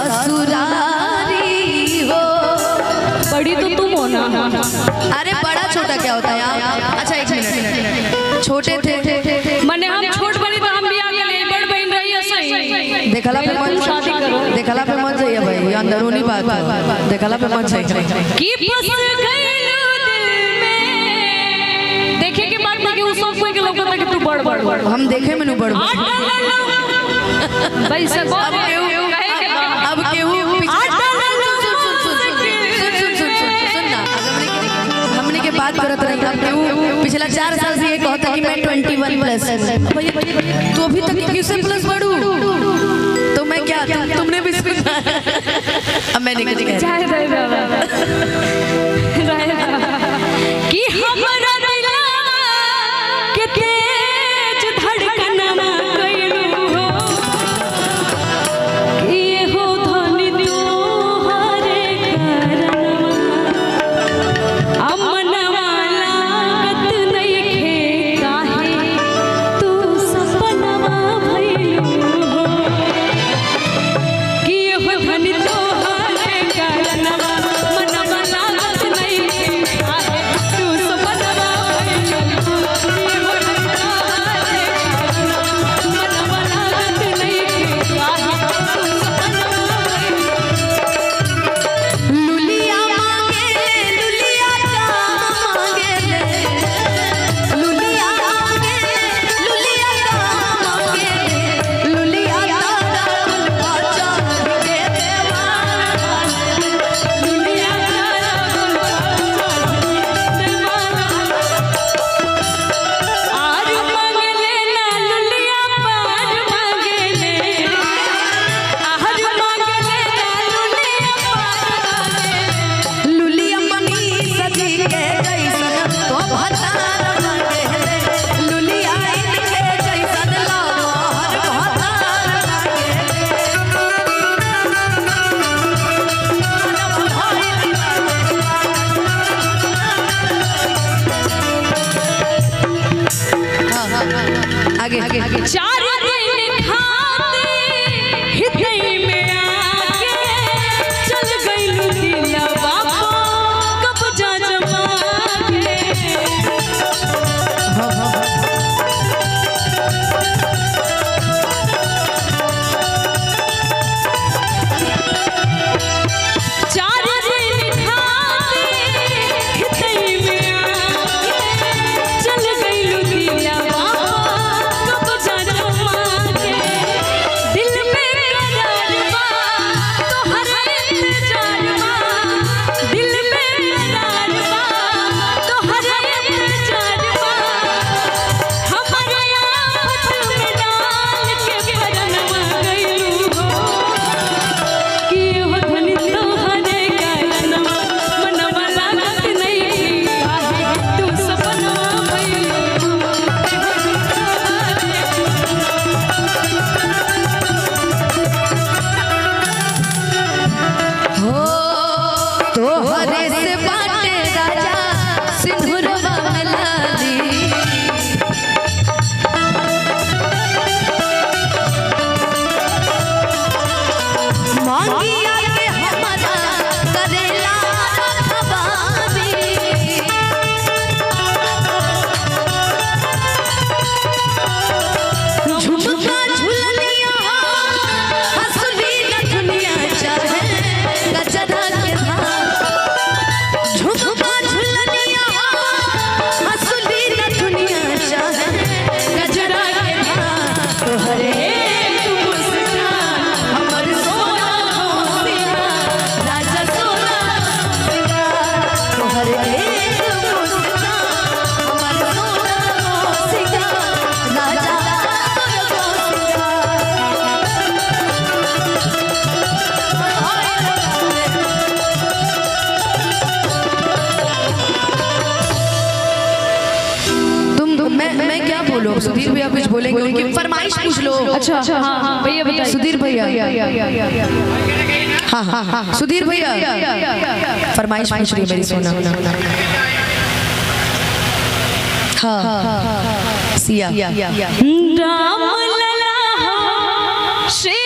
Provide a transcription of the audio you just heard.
ससुरारी हो। बड़ी तो तुम हो ना। अरे बड़ा छोटा क्या होता है यार? अच्छा एक मिनट, छोटे थे मने हम छोट बनी तो हम भी आगे ले बड़ बहन रही है सही। देखला पे मत शादी करो, देखला पे मत जाइए भाई, ये अंदरूनी बात है, देखला पे मत जाइए कि फंस गइलू दिल में। देखे के बात नहीं कि उस सब कोई के लोग कि तू बड़ बड़ हम देखे में बड़ भाई सब अब केहू हमने के बात करत रही, अब केहू पिछला 4 साल से ये कहता कि मैं 21+ तो अभी तक किससे प्लस बढ़ू? तो मैं क्या तुमने भी सुना? अब मैं नहीं कुछ कह कि हमरा दिलवा के तेज धड़कनमा कइलू हो कि हो धनी तोहरे करनवा अमनवा लागत नइखे काहे तू सपनवा भइलू हो कि हो धनी तोहरे करनवा मनवा लागत नइखे काहे तू सपनवा भइलू हो मनवा लागत नइखे काहे तू सपनवा भइलू। लुलिया मांगे लुलिया का मांगे ले, लुलिया मांगे लुलिया का मांगे ले, लुलिया दादा गुल पाचा के देवाना, लुलिया दादा गुल पाचा देवाना। आज मांगले ना लुलिया पार मांगले, आज मांगले ना लुलिया पार मांगले। लुलिया मनी सजी के जैसन तो भतार मांगे ले, लुलिया इनके जैसन लाहौर भतार मांगे ले। आगे चार दिन खाते हितई में आके चल गइलू दिलवा कब्जा जमा के। चार दिन खाते हितई में आके चल गइलू दिलवा कब्जा जमा के। दिल में करार बा तोहरा इंतजार बा, दिल में करार बा तोहरा इंतजार बा। हमारे आफत में डाल के परनवा गइलू हो कि हो धनी तोहरे करनवा मनवा लागत नइखे काहे तू सपनवा भइलू हो तोहरे से बाटे राजा सिंदूरवा में लाली, मांगिया के हमारा करेला रखवारी, झुमका झुलनिया हंसली नथुनिया चाहे गजरा के धार, झुमका झुलनिया हंसली नथुनिया चाहे गजरा के धार। तोहरे तू मुस्कान हमर सोना होसिया, राजा सोना होसिया, तोहरे तू मुस्कान हमर सोना होसिया, राजा सोना होसिया। मैं क्या बोलूं? सुधीर भैया कुछ बोलेंगे, उनकी फरमाइश पूछ लो। अच्छा हाँ भैया बताइए। सुधीर भैया, हाँ हाँ हाँ सुधीर भैया फरमाइश पूछ रही है मेरी, सोना। हाँ सिया राम लला श्री